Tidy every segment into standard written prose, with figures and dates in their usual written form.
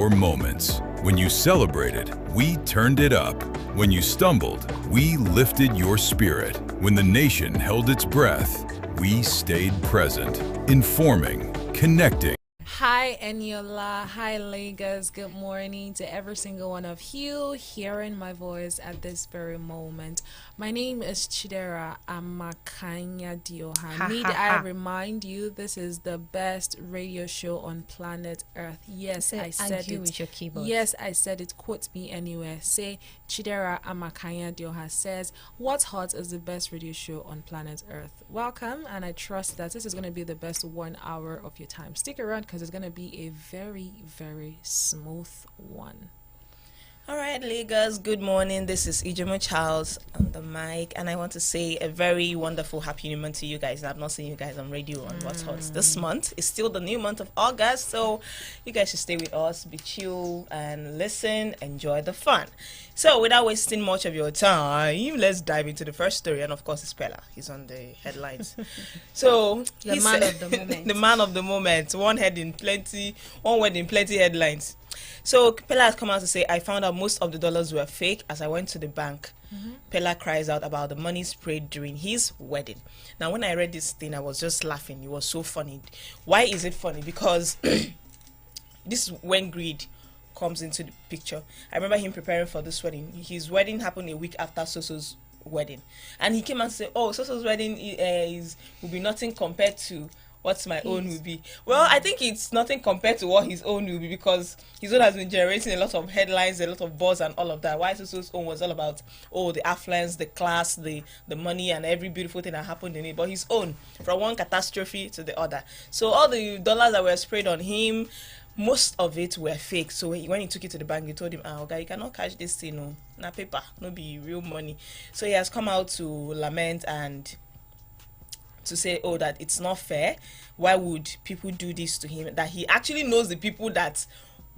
your moments. When you celebrated, we turned it up. When you stumbled, we lifted your spirit. When the nation held its breath, we stayed present, informing, connecting. Hi, Eniola. Hi, Lagos. Good morning to every single one of you hearing my voice at this very moment. My name is Chidera Amakanya Dioha. Need I remind you, this is the best radio show on planet Earth. Yes, I said it. With your keyboard. Yes, I said it. Quote me anywhere. Say Chidera Amakanya Dioha says, "What's Hot is the best radio show on planet Earth." Welcome, and I trust that this is going to be the best 1 hour of your time. Stick around because it's going to be a very, very smooth one. All right, Lagos, good morning. This is Ijoma Charles on the mic, and I want to say a very wonderful happy new month to you guys. I've not seen you guys on radio on What's Hot. This month is still the new month of August, so you guys should stay with us, be chill, and listen, enjoy the fun. So, without wasting much of your time, let's dive into the first story, and of course, it's Pella. He's on the headlines. So, The man of the moment. the man of the moment. One word in plenty headlines. So Pella has come out to say, I found out most of the dollars were fake as I went to the bank. Pella cries out about the money sprayed during his wedding. Now, when I read this thing, I was just laughing. It was so funny. Why is it funny? Because this is when greed comes into the picture. I remember him preparing for this wedding. His wedding happened a week after Soso's wedding. And he came and said, oh, Soso's wedding will be nothing compared to what my own will be. Well, I think it's nothing compared to what his own will be because his own has been generating a lot of headlines, a lot of buzz and all of that. Why Soso's own was all about, the affluence, the class, the money and every beautiful thing that happened in it. But his own, from one catastrophe to the other. So all the dollars that were sprayed on him, most of it were fake. So when he took it to the bank, they told him, okay, you cannot cash this thing, no, na paper, no be real money. So he has come out to lament and to say, that it's not fair. Why would people do this to him? That he actually knows the people that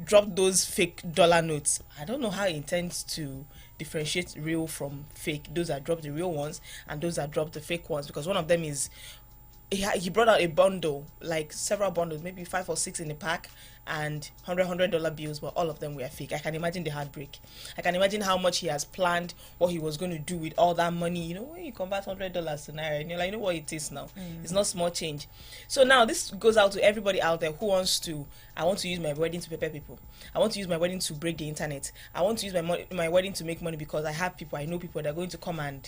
dropped those fake dollar notes. I don't know how he intends to differentiate real from fake. Those that dropped the real ones and those that dropped the fake ones. Because one of them is, he brought out a bundle, like several bundles, maybe 5 or 6 in a pack, and $100 bills, but all of them were fake. I can imagine the heartbreak. I can imagine how much he has planned, what he was going to do with all that money. When you convert $100 to naira, and you're like, you know what it is now. It's not small change. So now this goes out to everybody out there who wants to. I want to use my wedding to prepare people. I want to use my wedding to break the internet. I want to use my wedding to make money because I know people that are going to come and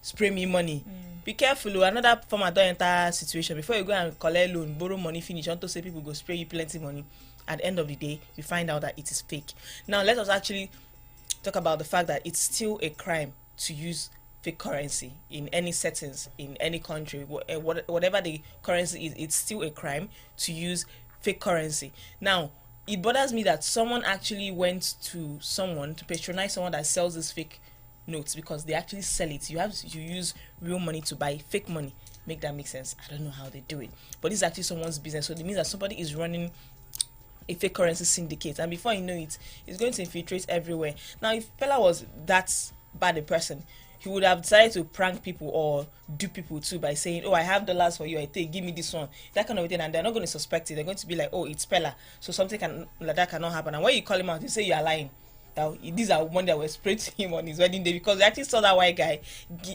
spray me money. Be careful. Another former don't enter situation. Before you go and collect loan, borrow money, finish, want to say people go spray you plenty money. At the end of the day, you find out that it is fake. Now, let us actually talk about the fact that it's still a crime to use fake currency in any settings, in any country. Whatever the currency is, it's still a crime to use fake currency. Now, it bothers me that someone actually went to someone to patronize someone that sells this fake notes because they actually sell it. You have to use real money to buy fake money. Make that make sense? I don't know how they do it, but this is actually someone's business. So it means that somebody is running a fake currency syndicate, and before you know it, it's going to infiltrate everywhere. Now, if Pella was that bad a person, he would have decided to prank people or do people too by saying, I have dollars for you, I take, give me this one, that kind of thing, and they're not going to suspect it. They're going to be like, it's Pella, so something like that cannot happen. And when you call him out, you say you are lying. That these are money that were sprayed to him on his wedding day because they actually saw that white guy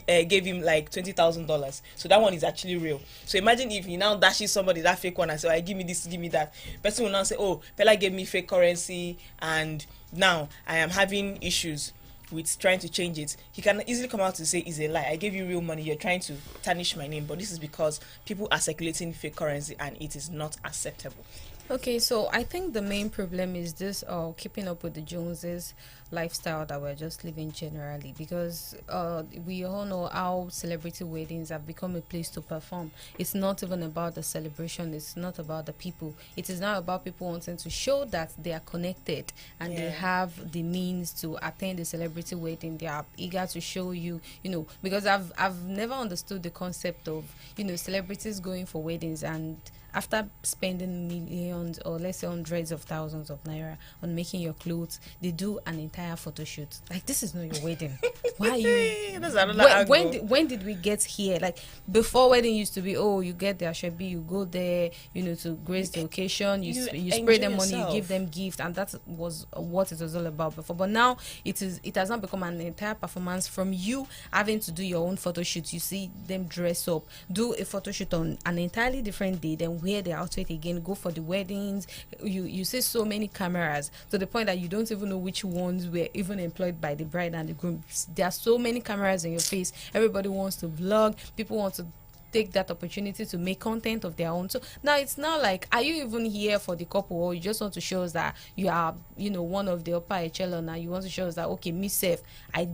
gave him like $20,000. So that one is actually real. So imagine if he now dashes somebody that fake one and say, give me this, give me that. Person will now say, Pella gave me fake currency and now I am having issues with trying to change it. He can easily come out to say it's a lie. I gave you real money. You're trying to tarnish my name. But this is because people are circulating fake currency and it is not acceptable. Okay, so I think the main problem is this keeping up with the Joneses lifestyle that we're just living generally, because we all know how celebrity weddings have become a place to perform. It's not even about the celebration, it's not about the people. It is now about people wanting to show that they are connected and they have the means to attend a celebrity wedding. They are eager to show you, because I've never understood the concept of, celebrities going for weddings and after spending millions or let's say hundreds of thousands of naira on making your clothes, they do an entire photo shoot. Like, this is not your wedding. Why are you? That's another When did we get here? Like, before, wedding used to be, oh, you get their shebi, you go there, to grace the occasion, you spray them money, you give them gift, and that was what it was all about before. But now it has not become an entire performance from you having to do your own photo shoot. You see them dress up, do a photo shoot on an entirely different day, then wear the outfit again, go for the weddings. You see so many cameras to the point that you don't even know which ones were even employed by the bride and the groom. There are so many cameras in your face. Everybody wants to vlog. People want to take that opportunity to make content of their own. So now it's not like, are you even here for the couple, or you just want to show us that you are, one of the upper echelon, and you want to show us that, okay, me safe, I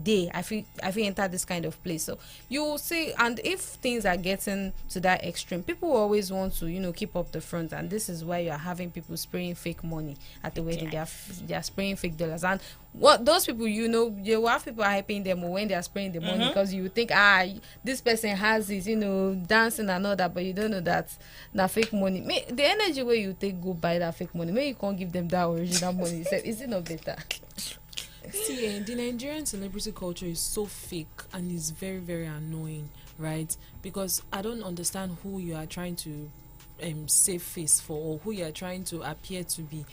feel enter this kind of place. So you will see, and if things are getting to that extreme, people will always want to, keep up the front, and this is why you are having people spraying fake money at the wedding. They are spraying fake dollars, and what those people, you will have people hyping them when they are spraying the money, because you think, this person has this, dancing and all that, but you don't know that fake money. The energy where you take go buy that fake money, maybe you can't give them that original money. Is it not better? See, the Nigerian celebrity culture is so fake and is very, very annoying, right? Because I don't understand who you are trying to save face for, or who you are trying to appear to be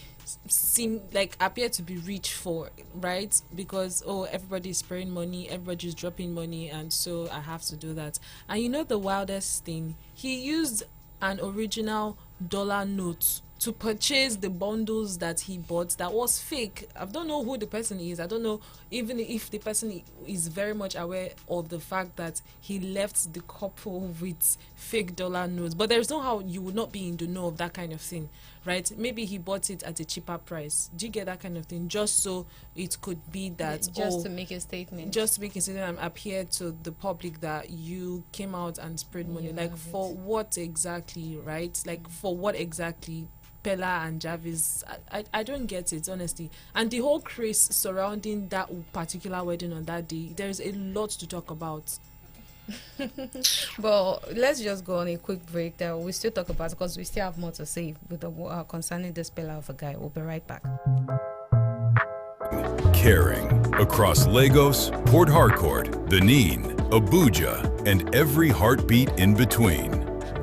rich for, right? Because everybody's spraying money, everybody's dropping money, and so I have to do that. And the wildest thing, he used an original dollar note to purchase the bundles that he bought that was fake. I don't know who the person is. I don't know even if the person is very much aware of the fact that he left the couple with fake dollar notes. But there's no how you would not be in the know of that kind of thing, right? Maybe he bought it at a cheaper price. Do you get that kind of thing? Just so it could be that to make a statement. Just to make a statement and appear to the public that you came out and sprayed money. Like, for what exactly, right? Like, for what exactly? Pella and Jarvis, I don't get it, honestly. And the whole craze surrounding that particular wedding on that day, there's a lot to talk about. But let's just go on a quick break there. We'll still talk about it because we still have more to say with concerning this Pella of a guy. We'll be right back. Caring across Lagos, Port Harcourt, Benin, Abuja, and every heartbeat in between.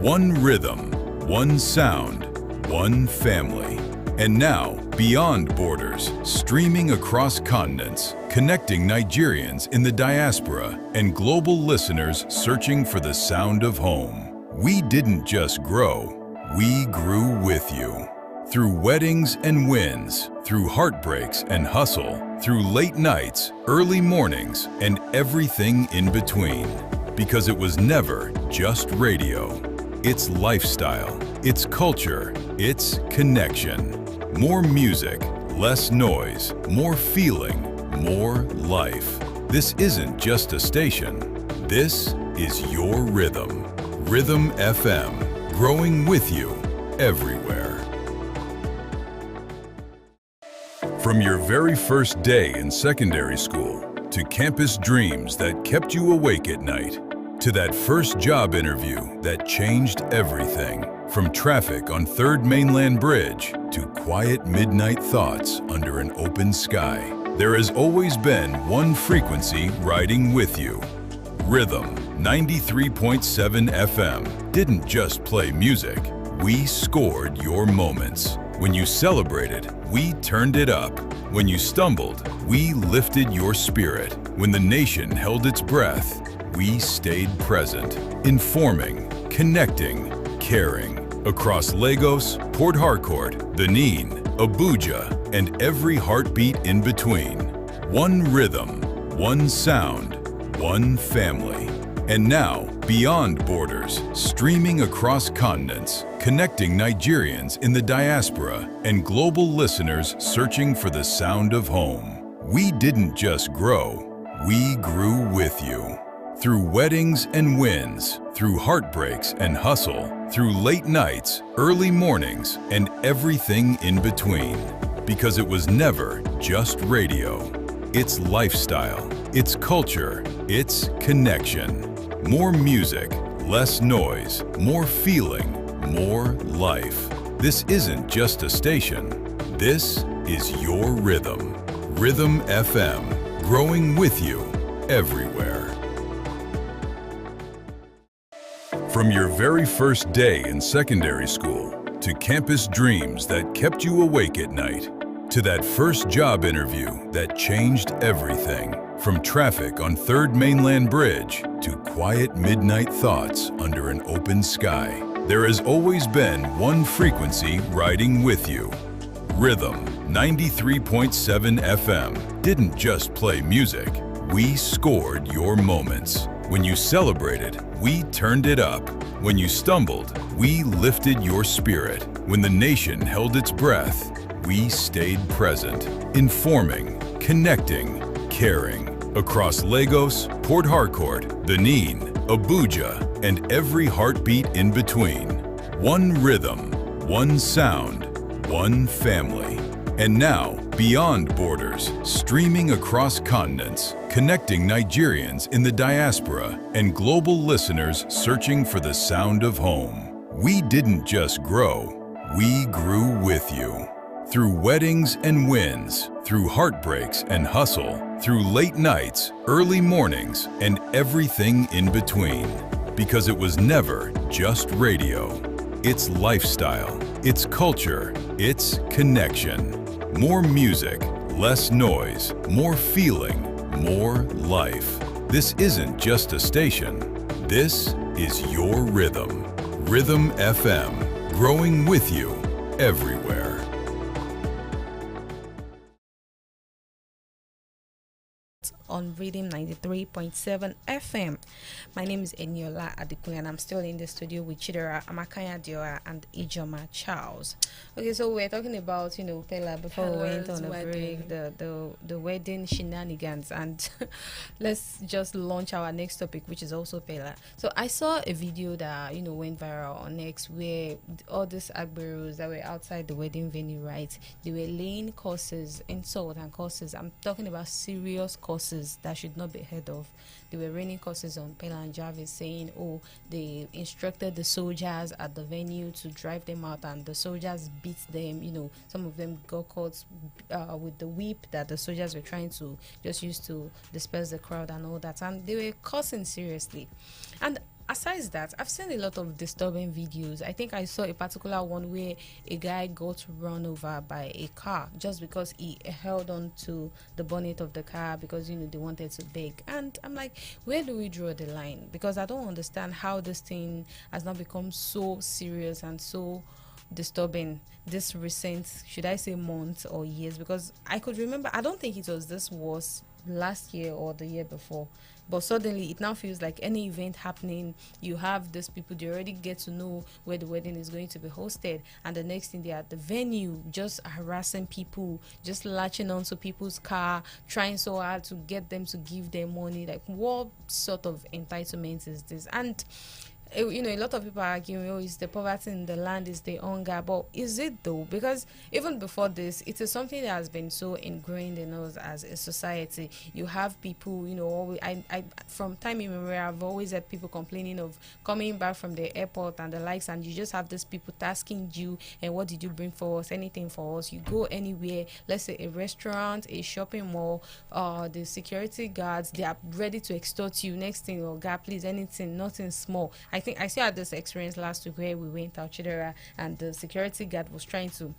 One rhythm, one sound, one family. And now, beyond borders, streaming across continents, connecting Nigerians in the diaspora and global listeners searching for the sound of home. We didn't just grow, we grew with you. Through weddings and wins, through heartbreaks and hustle, through late nights, early mornings, and everything in between. Because it was never just radio. It's lifestyle, it's culture, it's connection. More music, less noise, more feeling, more life. This isn't just a station. This is your rhythm. Rhythm FM, growing with you everywhere. From your very first day in secondary school, to campus dreams that kept you awake at night, to that first job interview that changed everything. From traffic on 3rd Mainland Bridge to quiet midnight thoughts under an open sky, there has always been one frequency riding with you. Rhythm 93.7 FM didn't just play music, we scored your moments. When you celebrated, we turned it up. When you stumbled, we lifted your spirit. When the nation held its breath, we stayed present, informing, connecting, caring. Across Lagos, Port Harcourt, Benin, Abuja, and every heartbeat in between. One rhythm, one sound, one family. And now, beyond borders, streaming across continents, connecting Nigerians in the diaspora and global listeners searching for the sound of home. We didn't just grow, we grew with you. Through weddings and wins, through heartbreaks and hustle, through late nights, early mornings, and everything in between. Because it was never just radio. It's lifestyle, it's culture, it's connection. More music, less noise, more feeling, more life. This isn't just a station. This is your rhythm. Rhythm FM, growing with you everywhere. From your very first day in secondary school, to campus dreams that kept you awake at night, to that first job interview that changed everything. From traffic on 3rd Mainland Bridge to quiet midnight thoughts under an open sky, there has always been one frequency riding with you. Rhythm 93.7 FM didn't just play music, we scored your moments. When you celebrated, we turned it up. When you stumbled, we lifted your spirit. When the nation held its breath, we stayed present, informing, connecting, caring. Across Lagos, Port Harcourt, Benin, Abuja, and every heartbeat in between. One rhythm, one sound, one family. And now, beyond borders, streaming across continents, connecting Nigerians in the diaspora and global listeners searching for the sound of home. We didn't just grow, we grew with you. Through weddings and wins, through heartbreaks and hustle, through late nights, early mornings, and everything in between. Because it was never just radio. It's lifestyle, it's culture, it's connection. More music, less noise, more feeling, more life. This isn't just a station. This is your rhythm. Rhythm FM, growing with you everywhere. On Rhythm 93.7 FM. My name is Eniola Adekunle and I'm still in the studio with Chidera Amakanya Dioa and Ijoma Charles. Okay, so we're talking about, Pella before we went on a break, the wedding shenanigans, and let's just launch our next topic, which is also Pella. So I saw a video that, went viral on X where all these agberos that were outside the wedding venue, right? They were laying curses, insult and curses. I'm talking about serious curses that should not be heard of. They were raining curses on Pella and Jarvis, saying, they instructed the soldiers at the venue to drive them out, and the soldiers beat them. Some of them got caught with the whip that the soldiers were trying to just use to disperse the crowd and all that, and they were cursing seriously. And aside that, I've seen a lot of disturbing videos. I think I saw a particular one where a guy got run over by a car just because he held on to the bonnet of the car because, they wanted to beg. And I'm like, where do we draw the line? Because I don't understand how this thing has not become so serious and so disturbing this recent, should I say, months or years, because I could remember, I don't think it was this worse last year or the year before, but suddenly it now feels like any event happening, you have these people, they already get to know where the wedding is going to be hosted, and the next thing, they're at the venue just harassing people, just latching onto people's car, trying so hard to get them to give them money. Like, what sort of entitlement is this? And a lot of people are arguing, it's the poverty in the land, is the hunger, but is it though? Because even before this, it is something that has been so ingrained in us as a society. You have people, I from time immemorial, I've always had people complaining of coming back from the airport and the likes, and you just have these people tasking you, and what did you bring for us? Anything for us? You go anywhere, let's say a restaurant, a shopping mall, the security guards, they are ready to extort you. Next thing, God, please, anything, nothing small. I think I still had this experience last week where we went out Chidera, and the security guard was trying to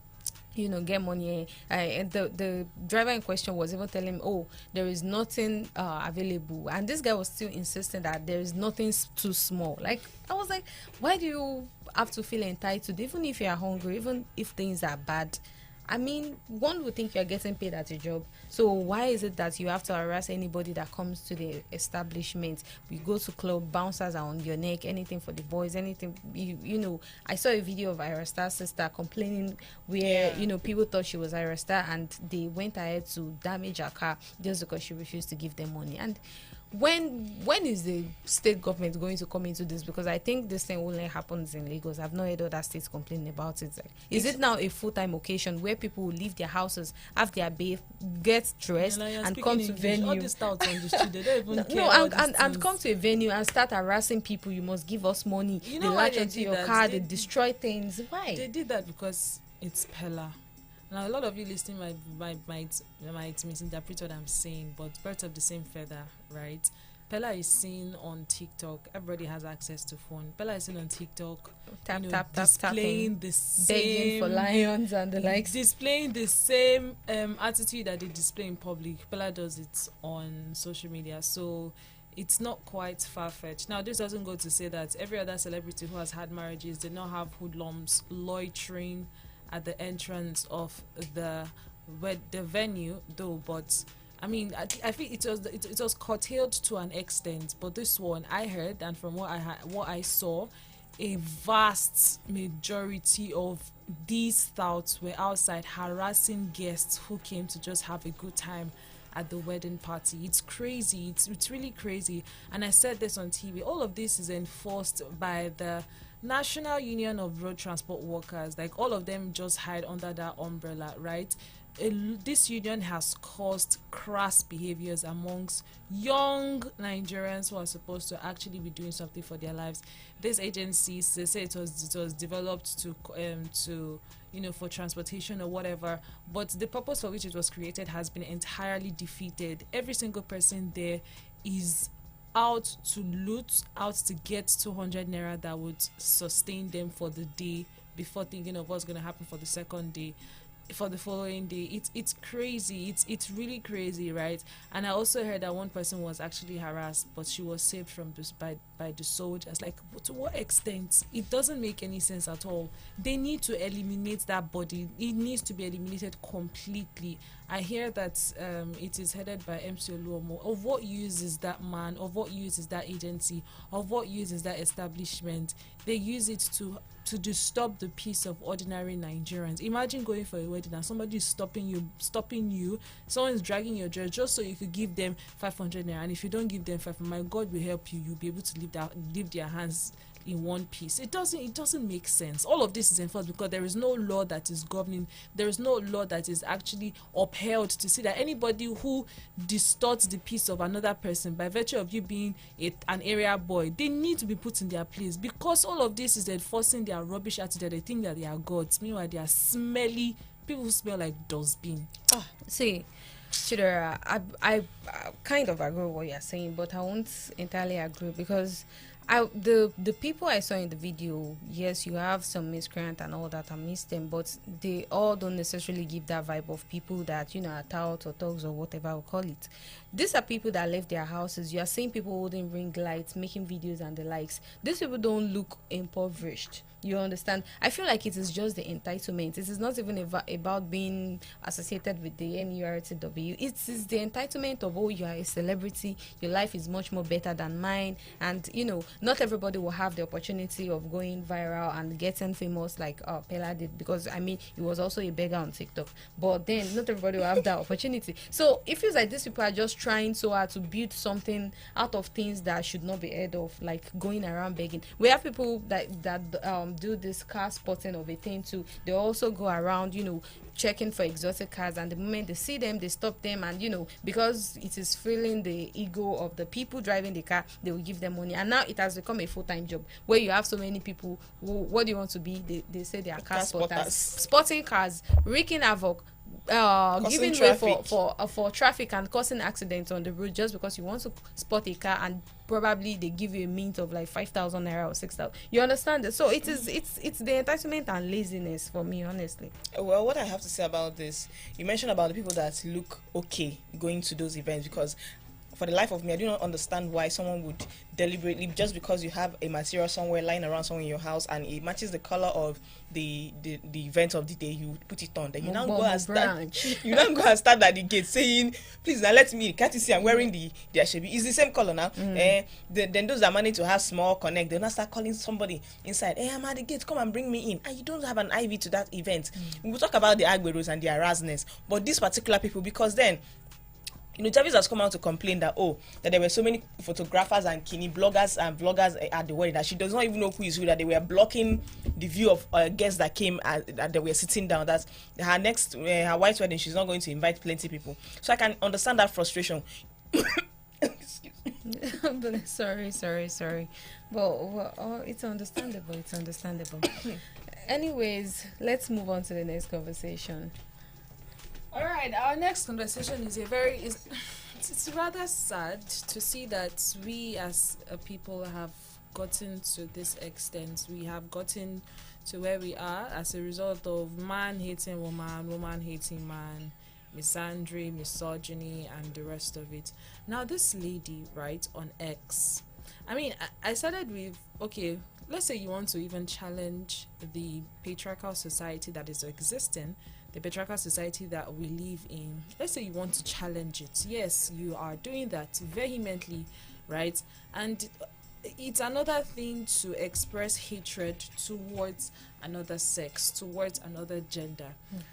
get money, and the driver in question was even telling him, there is nothing available, and this guy was still insisting that there is nothing too small. Like, I was like, why do you have to feel entitled, even if you are hungry, even if things are bad? I mean, one would think you're getting paid at a job. So why is it that you have to harass anybody that comes to the establishment? We go to club, bouncers are on your neck, anything for the boys, anything. I saw a video of Ira Star's sister complaining where, people thought she was Ira Star, and they went ahead to damage her car just because she refused to give them money. And when is the state government going to come into this? Because I think this thing only happens in Lagos. I've not heard other states complaining about it. Like, is it now a full-time occasion where people will leave their houses, have their bath, get dressed, and come to venue? All these touts on the street, they don't even care. No, all these and things. come to a venue and start harassing people. You must give us money. You They know why latch they onto did your that? car. They destroy things. Why? They did that because it's Pella. Now, a lot of you listening might misinterpret what I'm saying, but birds of the same feather, right? Pella is seen on TikTok. Everybody has access to phone. Pella is seen on TikTok, Tap, displaying tapping, the begging for same, lions and the likes. displaying the same attitude that they display in public. Pella does it on social media, so it's not quite far-fetched. Now, this doesn't go to say that every other celebrity who has had marriages did not have hoodlums loitering at the entrance of the venue, though. But I mean, I think it was curtailed to an extent. But this one, I heard, and from what I saw, a vast majority of these touts were outside harassing guests who came to just have a good time at the wedding party. It's crazy. It's really crazy. And I said this on TV. All of this is enforced by the National Union of Road Transport Workers. Like, all of them just hide under that umbrella, right? This union has caused crass behaviors amongst young Nigerians who are supposed to actually be doing something for their lives. These agencies, they say it was developed to for transportation or whatever, but the purpose for which it was created has been entirely defeated. Every single person there is out to loot, out to get 200 naira that would sustain them for the day before thinking of what's going to happen for the second day, for the following day. It's crazy. It's really crazy, right? And I also heard that one person was actually harassed, but she was saved from this by the soldiers. Like, to what extent? It doesn't make any sense at all. They need to eliminate that body. It needs to be eliminated completely. I hear that it is headed by MC Oluomo. Of what use is that man? Of what use is that agency? Of what use is that establishment? They use it to disturb the peace of ordinary Nigerians. Imagine going for a wedding and somebody is stopping you. Someone is dragging your dress just so you could give them 500 naira. And if you don't give them 500, my God will help you. You'll be able to leave their hands in one piece. It doesn't make sense. All of this is enforced because there is no law that is governing. There is no law that is actually upheld to see that anybody who distorts the peace of another person by virtue of you being an area boy, they need to be put in their place, because all of this is enforcing their rubbish attitude. They think that they are gods. Meanwhile, they are smelly people who smell like dustbin. See, Chidera, I kind of agree with what you're saying, but I won't entirely agree, because the people I saw in the video, yes, you have some miscreant and all that, I miss them, but they all don't necessarily give that vibe of people that, are touts or thugs or whatever we call it. These are people that left their houses. You are seeing people holding ring lights, making videos and the likes. These people don't look impoverished. You understand? I feel like it is just the entitlement. It is not even about being associated with the NURTW. It is the entitlement of, oh, you are a celebrity, your life is much more better than mine, and not everybody will have the opportunity of going viral and getting famous like Pella did, because he was also a beggar on TikTok. But then not everybody will have that opportunity. So it feels like these people are just trying so hard to build something out of things that should not be heard of, like going around begging. We have people that do this car spotting of a thing too. They also go around, checking for exotic cars, and the moment they see them, they stop them, and because it is filling the ego of the people driving the car, they will give them money. And now it has become a full-time job where you have so many people who, what do you want to be? They say they are car spotters, spotting cars, wreaking havoc, giving way for traffic and causing accidents on the road, just because you want to spot a car, and probably they give you a mint of like 5,000 naira or 6,000. You understand that? So it's the entitlement and laziness for me, honestly. Well, what I have to say about this, you mentioned about the people that look okay going to those events, because for the life of me, I do not understand why someone would deliberately, just because you have a material somewhere lying around somewhere in your house and it matches the color of the event of the day, you put it on. Then you now go and stand at the gate saying, "Please now let me, can't you see I'm wearing the Ashebi? It's the same color now." Then those that manage to have small connect, they'll now start calling somebody inside. "Hey, I'm at the gate, come and bring me in." And you don't have an IV to that event. We'll talk about the Agberos and their rasness, but these particular people, because then Jarvis has come out to complain that that there were so many photographers and kini bloggers and vloggers at the wedding that she does not even know who is who, that they were blocking the view of guests that came that they were sitting down. That her next her white wedding, she's not going to invite plenty people. So I can understand that frustration. sorry. But it's understandable. Anyways, let's move on to the next conversation. All right, our next conversation is it's rather sad to see that we as a people have gotten to this extent. We have gotten to where we are as a result of man hating woman, woman hating man, misandry, misogyny, and the rest of it. Now, this lady, right, on X, I mean, I started with, okay, let's say you want to even challenge the patriarchal society that is existing, the patriarchal society that we live in. Let's say you want to challenge it. Yes, you are doing that vehemently, right? And it's another thing to express hatred towards another sex, towards another gender.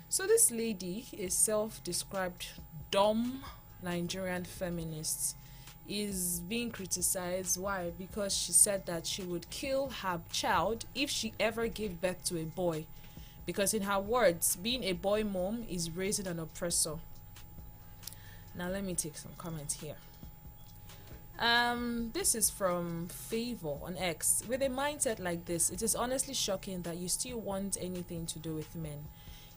So this lady, a self-described dumb Nigerian feminist, is being criticized. Why? Because she said that she would kill her child if she ever gave birth to a boy. Because in her words, being a boy mom is raising an oppressor. Now let me take some comments here. This is from Favor on X. With a mindset like this, it is honestly shocking that you still want anything to do with men.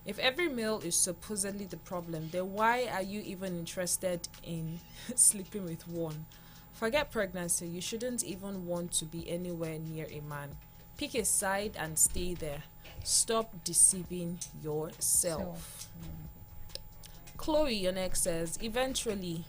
If every male is supposedly the problem, then why are you even interested in sleeping with one? Forget pregnancy, you shouldn't even want to be anywhere near a man. Pick a side and stay there. Stop deceiving yourself. Chloe on X says, eventually,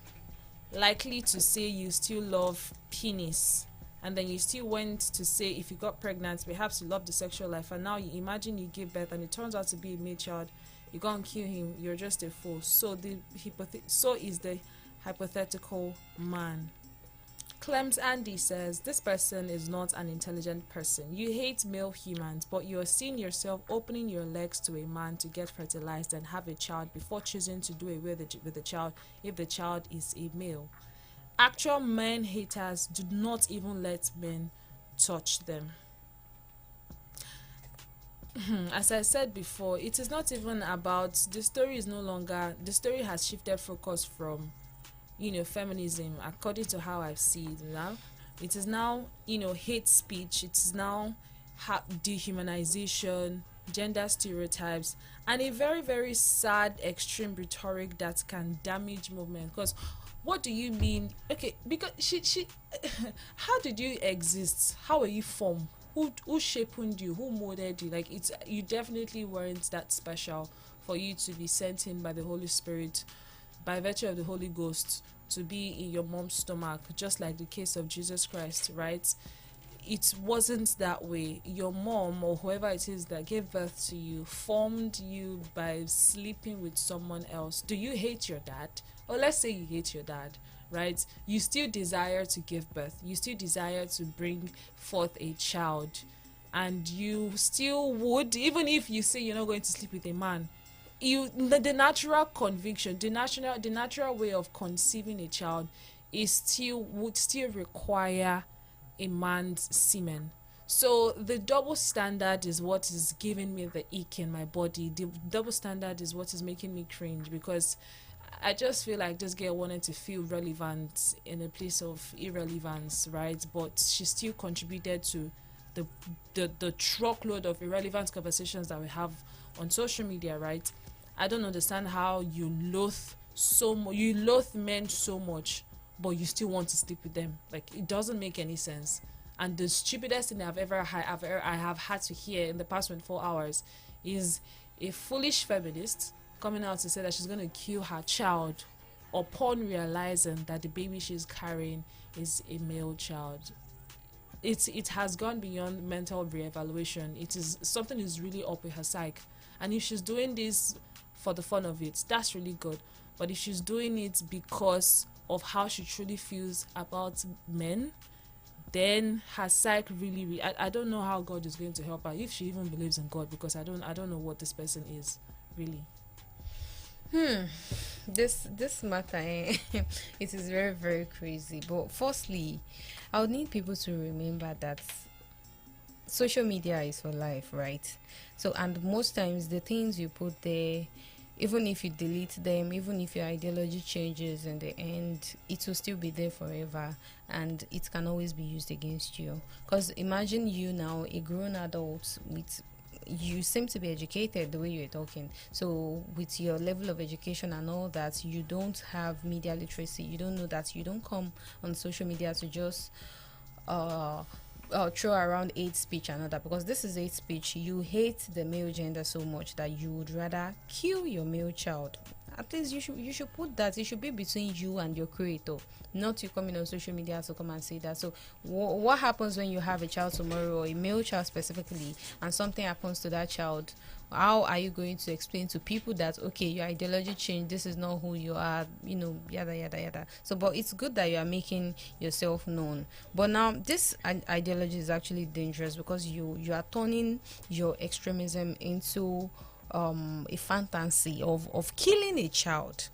likely to say you still love penis, and then you still went to say if you got pregnant, perhaps you love the sexual life, and now you imagine you give birth and it turns out to be a male child, you go and kill him, you're just a fool. So is the hypothetical man. Clems Andy says, this person is not an intelligent person. You hate male humans, but you are seeing yourself opening your legs to a man to get fertilized and have a child before choosing to do away with the child if the child is a male. Actual men haters do not even let men touch them. As I said before, it is not even about, the story has shifted focus from feminism, according to how I see it now. It is now, hate speech. It is now dehumanization, gender stereotypes, and a very, very sad, extreme rhetoric that can damage movement. Because what do you mean? Okay, because she how did you exist? How were you formed? Who shaped you? Who molded you? Like, you definitely weren't that special for you to be sent in by the Holy Spirit, by virtue of the Holy Ghost, to be in your mom's stomach, just like the case of Jesus Christ, right? It wasn't that way. Your mom, or whoever it is that gave birth to you, formed you by sleeping with someone else. Do you hate your dad? Or let's say you hate your dad, right? You still desire to give birth. You still desire to bring forth a child. And you still would, even if you say you're not going to sleep with a man, the natural conviction, the natural way of conceiving a child would still require a man's semen. So the double standard is what is giving me the ick in my body. The double standard is what is making me cringe, because I just feel like this girl wanted to feel relevant in a place of irrelevance, right? But she still contributed to the truckload of irrelevant conversations that we have on social media, right? I don't understand how you loathe men so much, but you still want to sleep with them. Like, it doesn't make any sense. And the stupidest thing I have had to hear in the past 24 hours is a foolish feminist coming out to say that she's going to kill her child upon realizing that the baby she's carrying is a male child. It has gone beyond mental reevaluation. It is something is really up with her psyche. And if she's doing this for the fun of it, that's really good. But if she's doing it because of how she truly feels about men, then her psyche really I don't know how God is going to help her, if she even believes in God, because I don't know what this person is really. This matter, it is very very crazy. But firstly, I would need people to remember that social media is for life, right? So, and most times the things you put there, even if you delete them, even if your ideology changes in the end, it will still be there forever, and it can always be used against you. Because imagine you now, a grown adult with, you seem to be educated the way you're talking, so with your level of education and all that, you don't have media literacy, you don't know that, you don't come on social media to just uh throw around hate speech and all that, because this is hate speech. You hate the male gender so much that you would rather kill your male child. At least you should put that. It should be between you and your creator, not you coming on social media to come and say that. So what happens when you have a child tomorrow, or a male child specifically, and something happens to that child? How are you going to explain to people that, okay, your ideology changed, this is not who you are, yada yada yada? So, but it's good that you are making yourself known. But now this ideology is actually dangerous, because you are turning your extremism into a fantasy of killing a child.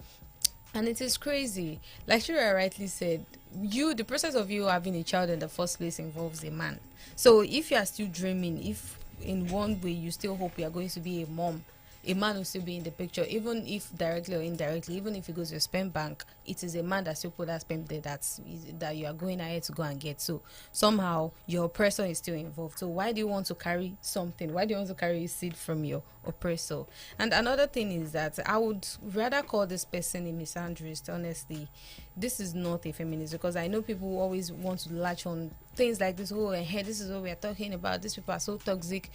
And it is crazy. Like Shira rightly said, the process of you having a child in the first place involves a man. So if you are still dreaming, if in one way you still hope you are going to be a mom, a man will still be in the picture, even if directly or indirectly. Even if you go to a sperm bank, it is a man that still put that sperm there, that you are going ahead to go and get. So somehow your oppressor is still involved. So why do you want to carry something? Why do you want to carry a seed from your oppressor? And another thing is that I would rather call this person a misandrist. Honestly, this is not a feminist, because I know people who always want to latch on things like this. Oh, hey, this is what we are talking about. These people are so toxic.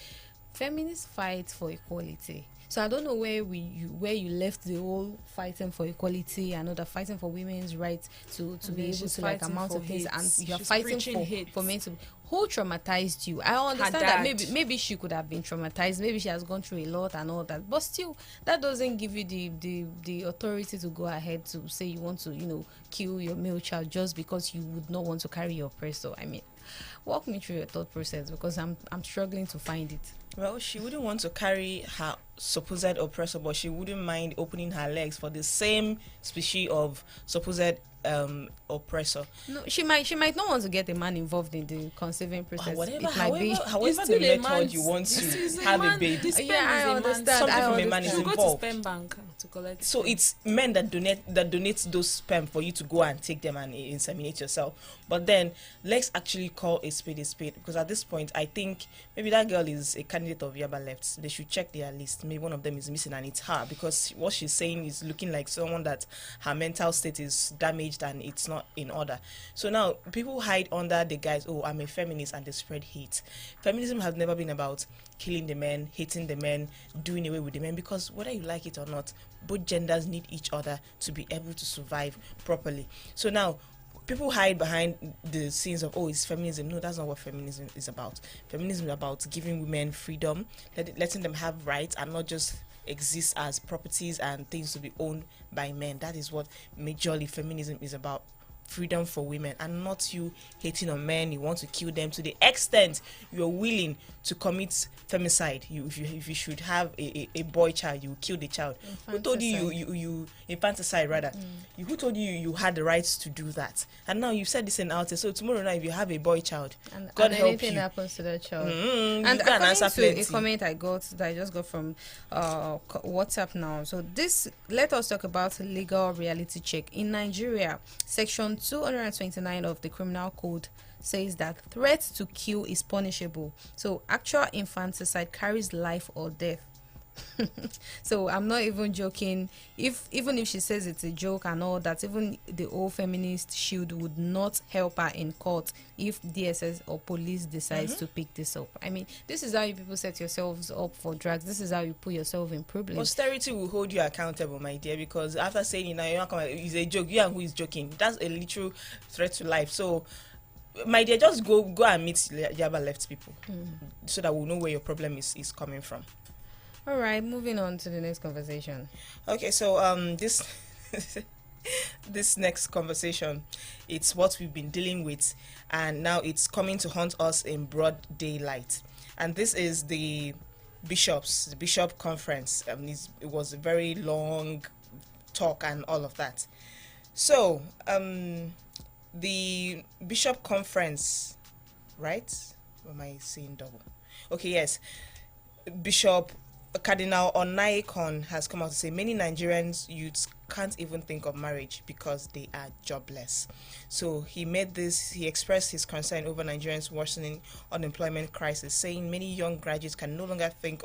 Feminists fight for equality. So I don't know where you left the whole fighting for equality and other fighting for women's rights to be able to like amount of things, and you're fighting for men to. Who traumatized you? I understand that maybe she could have been traumatized, maybe she has gone through a lot and all that, but still that doesn't give you the authority to go ahead to say you want to kill your male child just because you would not want to carry your oppressor. I mean, walk me through your thought process, because I'm struggling to find it. Well, she wouldn't want to carry her supposed oppressor, but she wouldn't mind opening her legs for the same species of supposed oppressor. No, she might not want to get a man involved in the conceiving process. However the method you want to have a baby. Yeah, I understand. Something from a man is You go to involved. sperm bank to collect. So it's men that donate those sperm for you to go and take them and inseminate yourself. But then let's actually call a spade, because at this point I think maybe that girl is a candidate of Yaba Left. They should check their list. Maybe one of them is missing, and it's her, because what she's saying is looking like someone that her mental state is damaged and it's not in order. So now people hide under the guise, oh, I'm a feminist, and they spread hate. Feminism has never been about killing the men, hating the men, doing away with the men, because whether you like it or not, both genders need each other to be able to survive properly. So now people hide behind the scenes of, oh, it's feminism. No, that's not what feminism is about. Feminism is about giving women freedom, letting them have rights and not just exist as properties and things to be owned by men. That is what majorly feminism is about. Freedom for women, and not you hating on men. You want to kill them to the extent you're willing to commit femicide. If you should have a boy child, you will kill the child. Who told you infanticide rather? Who told you had the rights to do that? And now you've said this in out. So tomorrow night, if you have a boy child, God and help anything you. happens to that child. And according to plenty. a comment I just got from WhatsApp now. So let us talk about legal reality check in Nigeria. Section 229 of the Criminal Code says that threat to kill is punishable. So actual infanticide carries life or death. So I'm not even joking. Even if she says it's a joke and all that, even the old feminist shield would not help her in court if DSS or police decides to pick this up. I mean, this is how you people set yourselves up for drugs. This is how you put yourself in problems. Posterity will hold you accountable, my dear, because after saying it now, you're not coming, it's a joke. You and who is joking? That's a literal threat to life. So, my dear, just go and meet Yaba Left people, so that we'll know where your problem is coming from. All right, moving on to the next conversation. Okay, so this this next conversation, it's what we've been dealing with, and now it's coming to haunt us in broad daylight. And this is the bishop conference. It was a very long talk and all of that. So, the Bishop Conference, right? Or am I saying double? Okay, yes. Bishop Cardinal Onaikon has come out to say many Nigerians youths can't even think of marriage because they are jobless. So he expressed his concern over Nigerians' worsening unemployment crisis, saying many young graduates can no longer think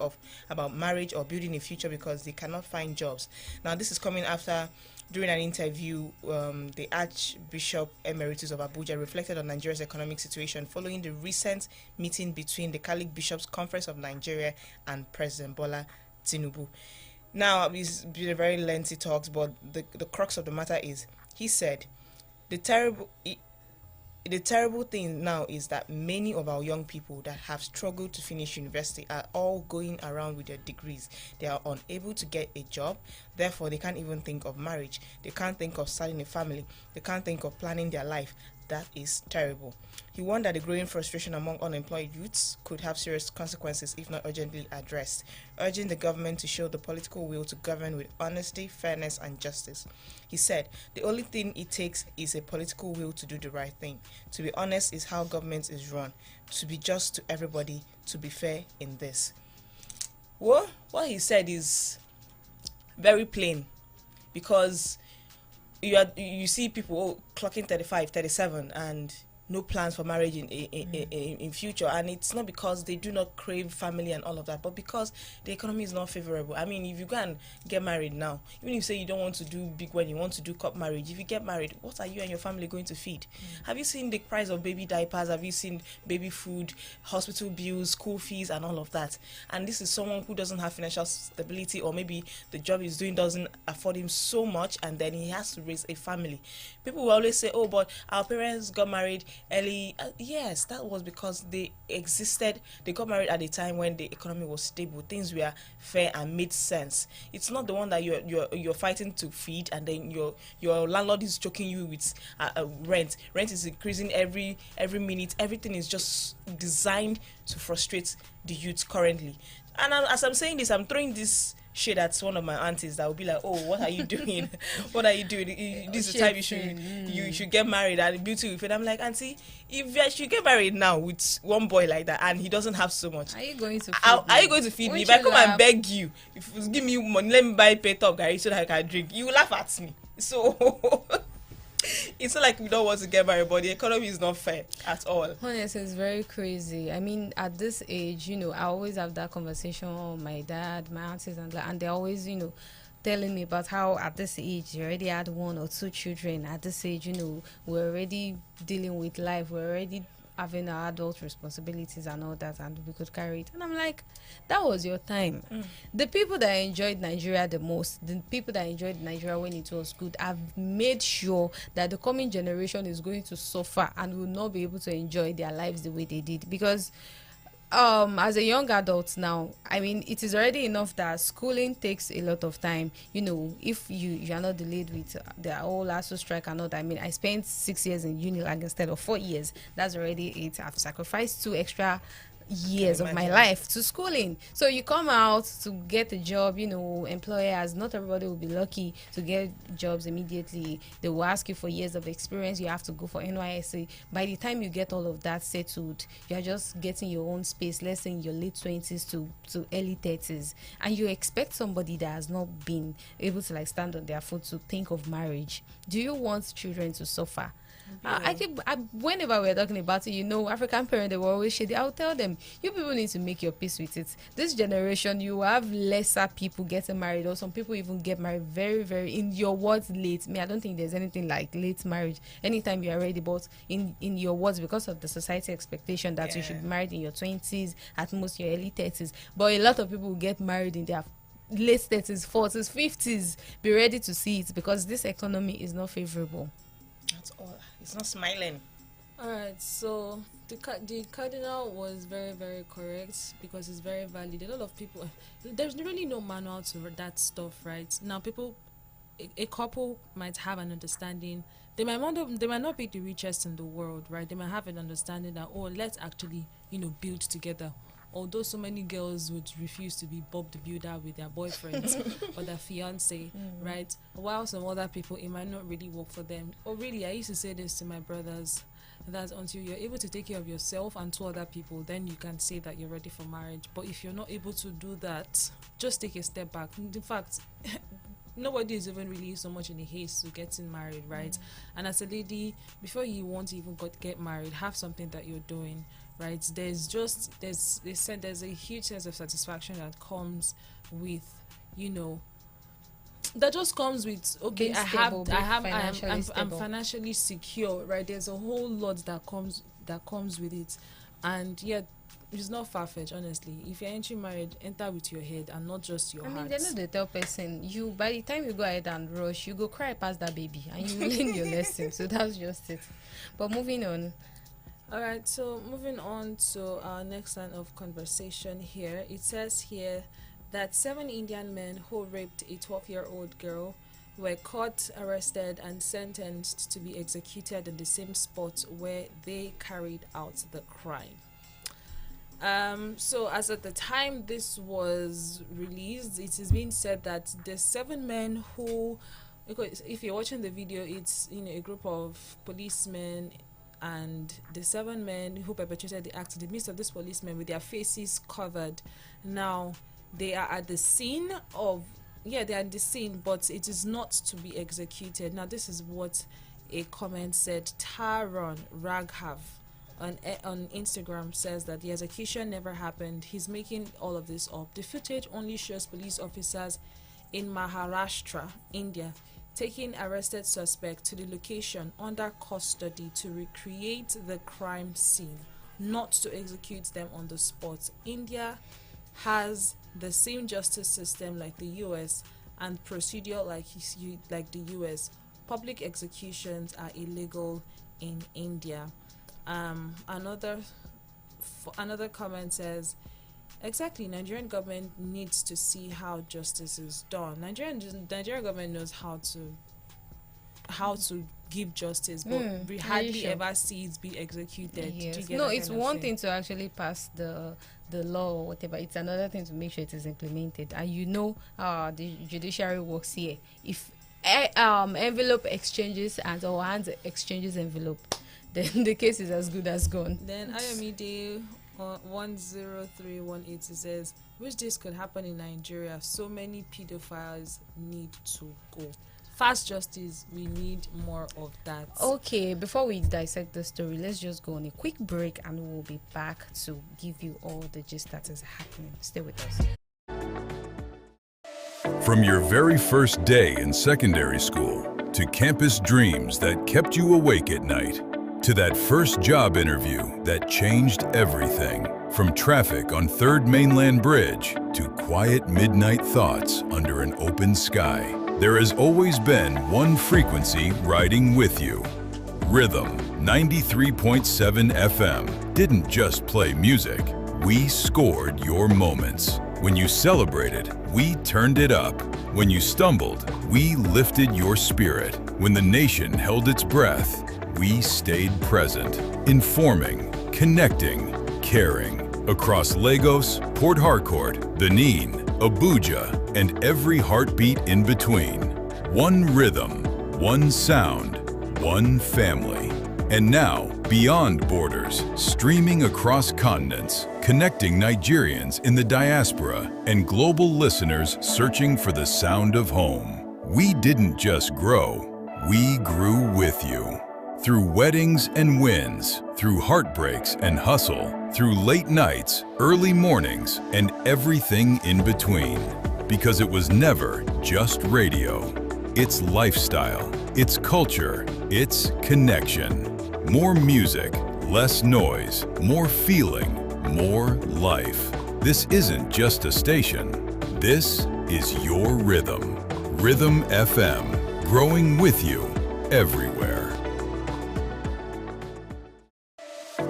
about marriage or building a future because they cannot find jobs. Now, this is coming after, during an interview, the Archbishop Emeritus of Abuja reflected on Nigeria's economic situation following the recent meeting between the Catholic Bishops' Conference of Nigeria and President Bola Tinubu. Now, it's been a very lengthy talk, but the crux of the matter is, he said, the terrible thing now is that many of our young people that have struggled to finish university are all going around with their degrees. They are unable to get a job, therefore they can't even think of marriage. They can't think of starting a family. They can't think of planning their life. That is terrible. He warned that the growing frustration among unemployed youths could have serious consequences if not urgently addressed, urging the government to show the political will to govern with honesty, fairness, and justice. He said, the only thing it takes is a political will to do the right thing. To be honest is how government is run. To be just to everybody, to be fair in this. Well, what he said is very plain, because you see people clocking 35, 37 and no plans for marriage in future, and it's not because they do not crave family and all of that, but because the economy is not favorable. I mean, if you go and get married now, even if you say you don't want to do big wedding, you want to do cup marriage, if you get married, what are you and your family going to feed? Have you seen the price of baby diapers? Have you seen baby food, hospital bills, school fees, and all of that? And this is someone who doesn't have financial stability, or maybe the job he's doing doesn't afford him so much, and then he has to raise a family. People will always say, oh, but our parents got married early. Yes, that was because they got married at a time when the economy was stable, things were fair and made sense. It's not the one that you're fighting to feed, and then your landlord is choking you with rent is increasing every minute. Everything is just designed to frustrate the youth currently. And as I'm saying this, I'm throwing this shade at one of my aunties that will be like, oh, what are you doing? What are you doing? This is the time you should get married and build with it. I'm like, auntie, if you should get married now with one boy like that and he doesn't have so much, are you going to feed me? If I come and beg you, if you give me money, let me buy pay top Gary so that I can drink, you will laugh at me. So it's not like we don't want to get married, but the economy is not fair at all. Honestly, it's very crazy. I mean, at this age, I always have that conversation with my dad, my aunties, and they're always, telling me about how at this age you already had 1 or 2 children. At this age, we're already dealing with life. We're already having our adult responsibilities and all that, and we could carry it. And I'm like, that was your time. The people that enjoyed Nigeria the most, the people that enjoyed Nigeria when it was good, have made sure that the coming generation is going to suffer and will not be able to enjoy their lives the way they did. Because as a young adult now, I mean, it is already enough that schooling takes a lot of time. If you are not delayed with the whole ASU strike and all that. I mean, I spent 6 years in uni instead of 4 years. That's already it. I've sacrificed 2 extra years of my life to schooling. So you come out to get a job, employers, not everybody will be lucky to get jobs immediately. They will ask you for years of experience. You have to go for NYSC. By the time you get all of that settled, you're just getting your own space, let's say in your late 20s to early 30s, and you expect somebody that has not been able to stand on their foot to think of marriage. Do you want children to suffer? Whenever we're talking about it, African parents, they were always shady. I'll tell them, you people need to make your peace with it. This generation, you have lesser people getting married, or some people even get married very, very, in your words, late. I don't think there's anything like late marriage. Anytime you are ready, but in your words, because of the society expectation that you should be married in your 20s, at most your early 30s. But a lot of people will get married in their late 30s, 40s, 50s. Be ready to see it, because this economy is not favorable. That's all. It's not smiling. All right, so the cardinal was very, very correct, because it's very valid. A lot of people, there's really no manual to that stuff, right? Now, a couple might have an understanding. They might not be the richest in the world, right? They might have an understanding that, let's actually, build together. although so many girls would refuse to be Bob the Builder with their boyfriends or their fiance, right? While some other people, it might not really work for them. Or really, I used to say this to my brothers, that until you're able to take care of yourself and two other people, then you can say that you're ready for marriage. But if you're not able to do that, just take a step back. In fact, nobody is even really so much in a haste to getting married, right? And as a lady, before you want to even get married, have something that you're doing, right? There's a huge sense of satisfaction that comes with, that just comes with, okay, Being stable, I'm stable. financially secure, right? There's a whole lot that comes with it, and yet it's not far-fetched, honestly. If you're entering marriage, enter with your head and not just your heart. They know the tell person, you by the time you go ahead and rush, you go cry past that baby and you learn your lesson. So that's just it. But moving on. All right, so moving on to our next line of conversation here. It says here that 7 Indian men who raped a 12-year-old girl were caught, arrested, and sentenced to be executed in the same spot where they carried out the crime. So as at the time this was released, it is being said that the 7 men who, because if you're watching the video, it's a group of policemen, and the 7 men who perpetrated the act in the midst of these policemen with their faces covered. Now they are at the scene but it is not to be executed. Now this is what a comment said. Taron Raghav on Instagram says that the execution never happened. He's making all of this up. The footage only shows police officers in Maharashtra, India, taking arrested suspect to the location under custody to recreate the crime scene, not to execute them on the spot. India has the same justice system like the US and procedure like the US. Public executions are illegal in India. Another comment says, exactly, Nigerian government needs to see how justice is done. Nigerian government knows how to give justice, but we hardly ever see it be executed. Yes. No, it's one thing to actually pass the law or whatever. It's another thing to make sure it is implemented. And the judiciary works here. If envelope exchanges and or hands exchanges envelope, then the case is as good as gone. Then Ayomide 10318 says, which this could happen in Nigeria? So many pedophiles need to go. Fast justice, we need more of that. Okay, before we dissect the story, let's just go on a quick break and we'll be back to give you all the gist that is happening. Stay with us. From your very first day in secondary school to campus dreams that kept you awake at night, to that first job interview that changed everything. From traffic on 3rd Mainland Bridge to quiet midnight thoughts under an open sky, there has always been one frequency riding with you. Rhythm 93.7 FM didn't just play music, we scored your moments. When you celebrated, we turned it up. When you stumbled, we lifted your spirit. When the nation held its breath, we stayed present, informing, connecting, caring. Across Lagos, Port Harcourt, Benin, Abuja, and every heartbeat in between. One rhythm, one sound, one family. And now, beyond borders, streaming across continents, connecting Nigerians in the diaspora and global listeners searching for the sound of home. We didn't just grow, we grew with you. Through weddings and wins, through heartbreaks and hustle, through late nights, early mornings, and everything in between. Because it was never just radio. It's lifestyle, it's culture, it's connection. More music, less noise, more feeling, more life. This isn't just a station. This is your rhythm. Rhythm FM, growing with you everywhere.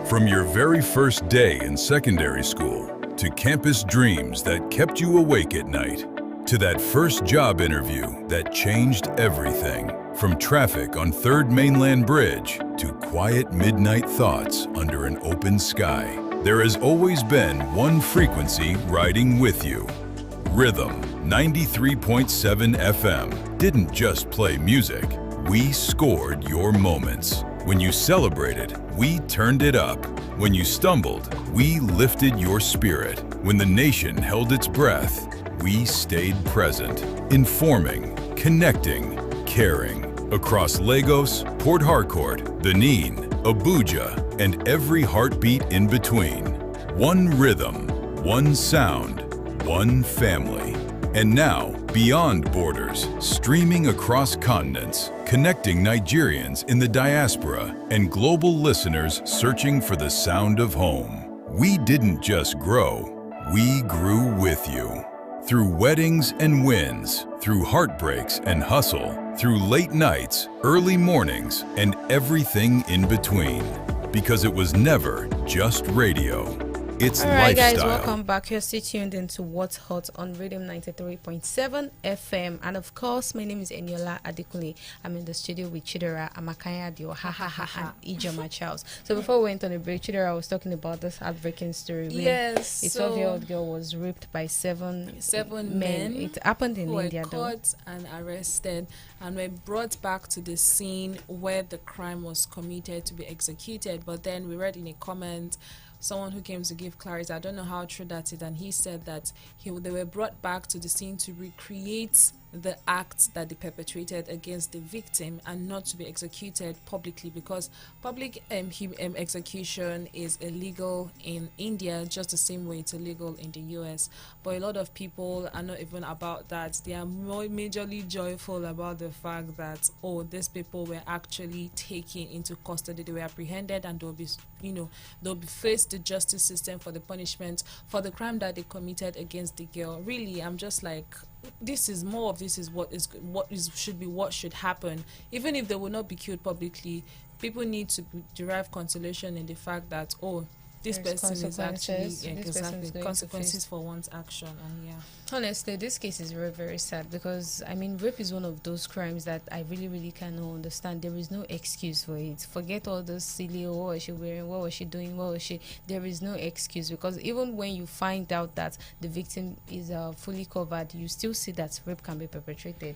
From your very first day in secondary school to campus dreams that kept you awake at night, to that first job interview that changed everything. From traffic on 3rd Mainland Bridge to quiet midnight thoughts under an open sky, There has always been one frequency riding with you. Rhythm 93.7 FM didn't just play music, we scored your moments. When you celebrated, we turned it up. When you stumbled, we lifted your spirit. When the nation held its breath, we stayed present, informing, connecting, caring. Across Lagos, Port Harcourt, Benin, Abuja, and every heartbeat in between. One rhythm, one sound, one family. And now, beyond borders, streaming across continents, connecting Nigerians in the diaspora and global listeners searching for the sound of home. We didn't just grow, we grew with you. Through weddings and wins, through heartbreaks and hustle, through late nights, early mornings, and everything in between. Because it was never just radio. It's Alright lifestyle. guys, welcome back. You're still tuned into What's Hot on Rhythm 93.7 FM. And of course, my name is Eniola Adekunle. I'm in the studio with Chidera Amakanya Dio, and Ijoma Charles. So before we went on a break, Chidera was talking about this heartbreaking story. Yes, A 12-year-old girl was raped by seven men. It happened in who India were though. caught and arrested and were brought back to the scene where the crime was committed to be executed. But then we read in a comment, someone who came to give clarity, I don't know how true that is, and he said that they were brought back to the scene to recreate the acts that they perpetrated against the victim and not to be executed publicly, because public execution is illegal in India just the same way it's illegal in the US. But a lot of people are not even about that. They are more majorly joyful about the fact that, oh, these people were actually taken into custody, they were apprehended, and they'll be faced the justice system for the punishment for the crime that they committed against the girl. Really, I'm just like, this is what should happen. Even if they will not be killed publicly, people need to derive consolation in the fact that, oh, this There's person is actually consequences. This person is going to consequences face. for one's action. And yeah, Honestly, this case is very, very sad because, I mean, rape is one of those crimes that I really, really cannot understand. There is no excuse for it. Forget all those silly, oh, what was she wearing, what was she doing, what was she... There is no excuse, because even when you find out that the victim is fully covered, you still see that rape can be perpetrated.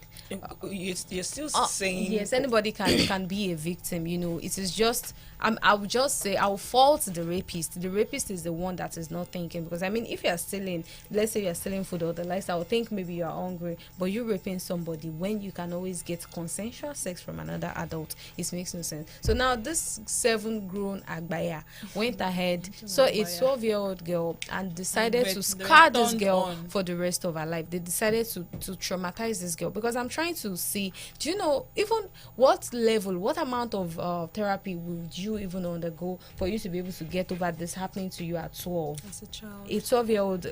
You're still saying... Yes, anybody can be a victim, you know. It is just... I would just say, I will fault the rapist. The rapist is the one that is not thinking, because, I mean, if you are stealing, let's say you are stealing food or the likes, I would think maybe you are hungry, but you're raping somebody when you can always get consensual sex from another adult. It makes no sense. So now this 7-grown Agbaya went ahead, saw a 12-year-old girl and decided to scar this girl for the rest of her life. They decided to traumatize this girl, because I'm trying to see, do you know even what level, what amount of therapy would you even undergo for you to be able to get over this happening to you at 12? as a child. A 12-year-old,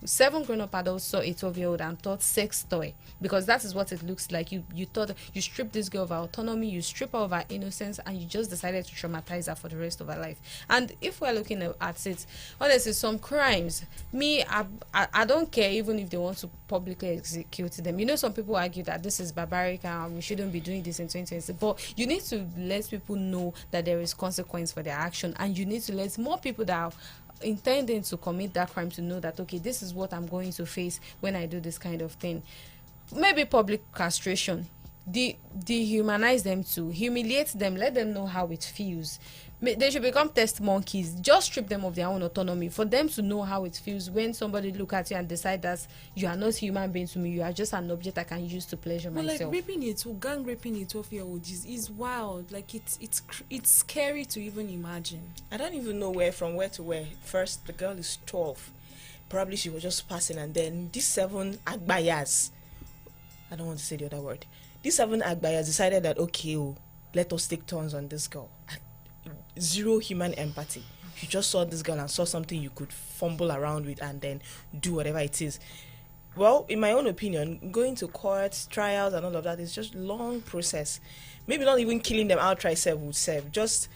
7 grown-up adults saw a 12-year-old and thought sex toy, because that is what it looks like. You thought, you stripped this girl of her autonomy, you strip her of her innocence, and you just decided to traumatize her for the rest of her life. And if we're looking at it, honestly, some crimes, I don't care even if they want to publicly execute them. You know, some people argue that this is barbaric and we shouldn't be doing this in 2020, but you need to let people know that there is consequence for their action, and you need to let more people that are intending to commit that crime to know that, okay, this is what I'm going to face when I do this kind of thing. Maybe public castration, dehumanize them too, humiliate them, let them know how it feels. They should become test monkeys. Just strip them of their own autonomy for them to know how it feels when somebody look at you and decide that you are not human being to me, you are just an object I can use to pleasure myself. Like gang raping a 12-year-old is wild. Like it's scary to even imagine. I don't even know where to where. First, the girl is 12. Probably she was just passing, and then these 7 Agbayas, I don't want to say the other word. These 7 Agbayas decided that, okay, let us take turns on this girl. Zero human empathy. You just saw this girl and saw something you could fumble around with and then do whatever it is. Well, in my own opinion, going to courts, trials, and all of that is just long process. Maybe not even killing them outright would serve. Just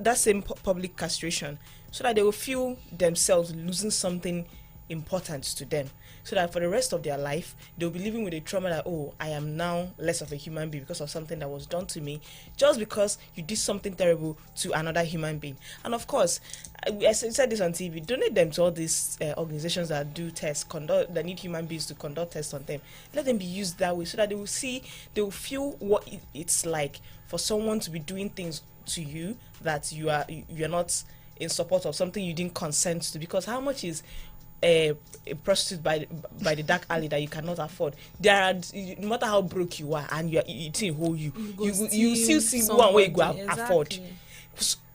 that same public castration, so that they will feel themselves losing something important to them, so that for the rest of their life they'll be living with a trauma that, oh, I am now less of a human being because of something that was done to me, just because you did something terrible to another human being. And of course, I said this on TV, donate them to all these organizations that do tests, that need human beings to conduct tests on them. Let them be used that way, so that they will feel what it's like for someone to be doing things to you that you're not in support of, something you didn't consent to. Because how much is a prostitute by the dark alley that you cannot afford? There are, no matter how broke you are and you're eating whole you still see one way you go afford.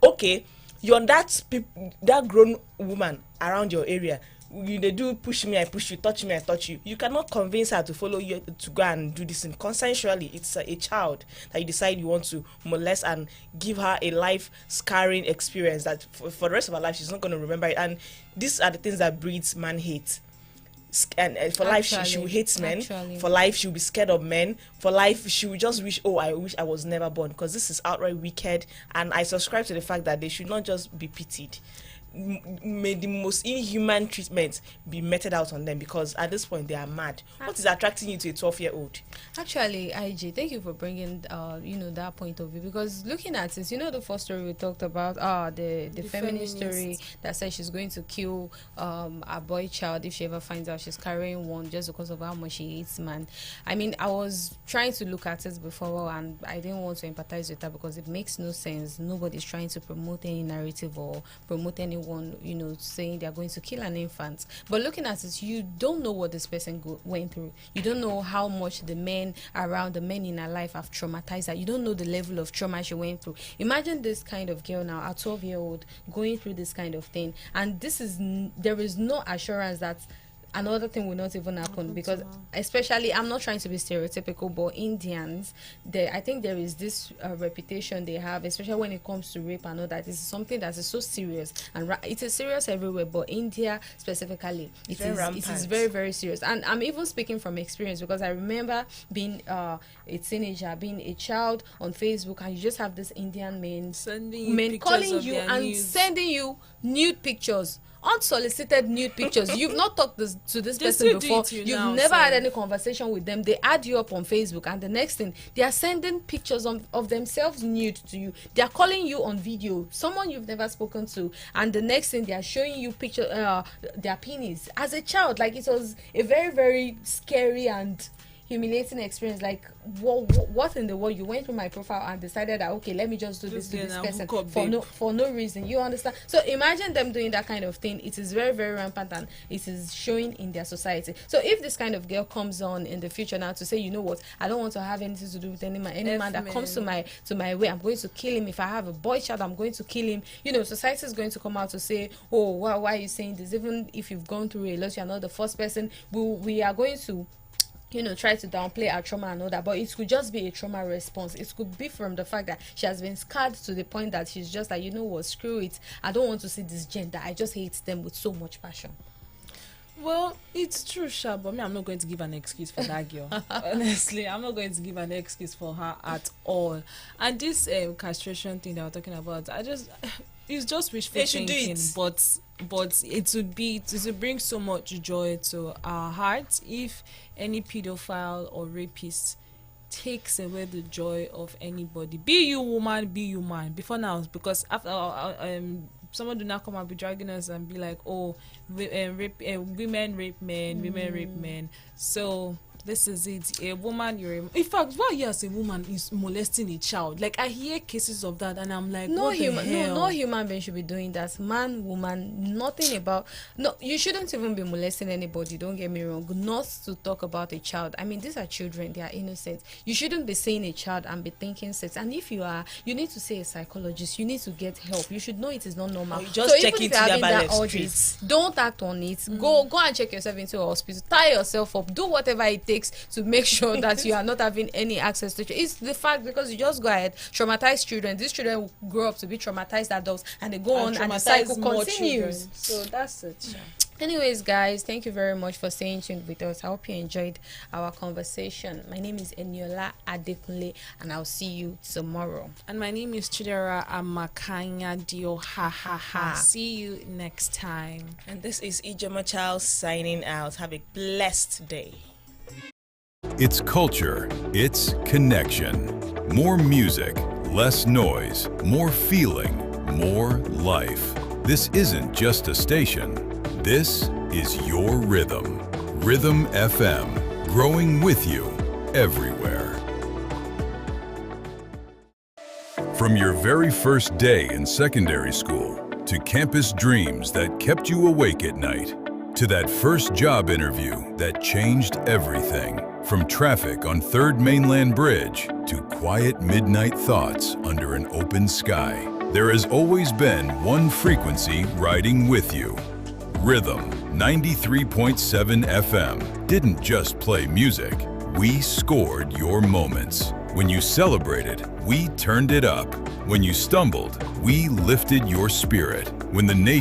Okay, you're that grown woman around your area, they do push me, I push you, touch me, I touch you. You cannot convince her to follow you to go and do this thing consensually. It's a child that you decide you want to molest and give her a life scarring experience that for the rest of her life she's not going to remember it. And these are the things that breeds man hate. And for life she will hate men. For life she will be scared of men. For life she will just wish, oh, I wish I was never born, because this is outright wicked. And I subscribe to the fact that they should not just be pitied. May the most inhuman treatment be meted out on them, because at this point they are mad. What is attracting you to a 12-year-old? Actually, IG, thank you for bringing that point of view, because looking at it, the first story we talked about, the feminist story that says she's going to kill a boy child if she ever finds out she's carrying one, just because of how much she hates man. I mean, I was trying to look at it before and I didn't want to empathize with her because it makes no sense. Nobody's trying to promote any narrative or promote anyone saying they're going to kill an infant. But looking at it, you don't know what this person went through. You don't know how much the men in her life have traumatized her. You don't know the level of trauma she went through. Imagine this kind of girl now, a 12-year-old, going through this kind of thing, and there is no assurance that another thing will not even happen, because especially, I'm not trying to be stereotypical, but Indians, I think there is this reputation they have, especially when it comes to rape and all that. It's something that is so serious, and it is serious everywhere, but India specifically, it is very, very serious. And I'm even speaking from experience, because I remember being a teenager, being a child on Facebook, and you just have this Indian men calling you and sending you nude pictures, unsolicited nude pictures. You've not talked to this person before. You've never had any conversation with them. They add you up on Facebook, and the next thing, they are sending pictures of themselves nude to you. They are calling you on video, someone you've never spoken to, and the next thing, they are showing you picture their penis. As a child, like, it was a very, very scary and humiliating experience. Like, what in the world? You went through my profile and decided that, okay, let me just do this to this person for no reason. You understand? So imagine them doing that kind of thing. It is very, very rampant, and it is showing in their society. So if this kind of girl comes on in the future now to say, you know what, I don't want to have anything to do with any man that comes to my way, I'm going to kill him. If I have a boy child, I'm going to kill him. Society is going to come out to say, oh, why are you saying this? Even if you've gone through a lot, you're not the first person. We are going to try to downplay our trauma and all that, but it could just be a trauma response. It could be from the fact that she has been scarred to the point that she's just like, you know what, screw it, I don't want to see this gender, I just hate them with so much passion. Well, it's true, Sha, but I'm not going to give an excuse for that girl. Honestly, I'm not going to give an excuse for her at all. And this castration thing that we're talking about, it's just wishful thinking, but it would bring so much joy to our hearts if any pedophile or rapist takes away the joy of anybody. Be you woman, be you man. Before now, because after someone do not come and be dragging us and be like, oh, women rape men, women rape men. So this is it. A woman, in fact, why you as a woman is molesting a child? Like, I hear cases of that, and I'm like, no human being should be doing that. Man, woman, nothing about. No, you shouldn't even be molesting anybody. Don't get me wrong. Not to talk about a child. I mean, these are children. They are innocent. You shouldn't be seeing a child and be thinking sex. And if you are, you need to see a psychologist. You need to get help. You should know it is not normal. Just check into that urges, don't act on it. Go and check yourself into a hospital. Tie yourself up. Do whatever it takes to make sure that you are not having any access to it. It's the fact, because you just go ahead, traumatize children. These children will grow up to be traumatized adults, and they go on and the cycle continues. So that's it. Anyways, guys, thank you very much for staying tuned with us. I hope you enjoyed our conversation. My name is Eniola Adekunle, and I'll see you tomorrow. And my name is Chidera Amakanya Dio. Ha ha ha. See you next time. And this is Ijoma Charles signing out. Have a blessed day. It's culture, it's connection. More music, less noise, more feeling, more life. This isn't just a station. This is your rhythm. Rhythm FM, growing with you everywhere. From your very first day in secondary school, to campus dreams that kept you awake at night, to that first job interview that changed everything. From traffic on 3rd Mainland Bridge to quiet midnight thoughts under an open sky, there has always been one frequency riding with you. Rhythm 93.7 FM didn't just play music, we scored your moments. When you celebrated, we turned it up. When you stumbled, we lifted your spirit. When the nation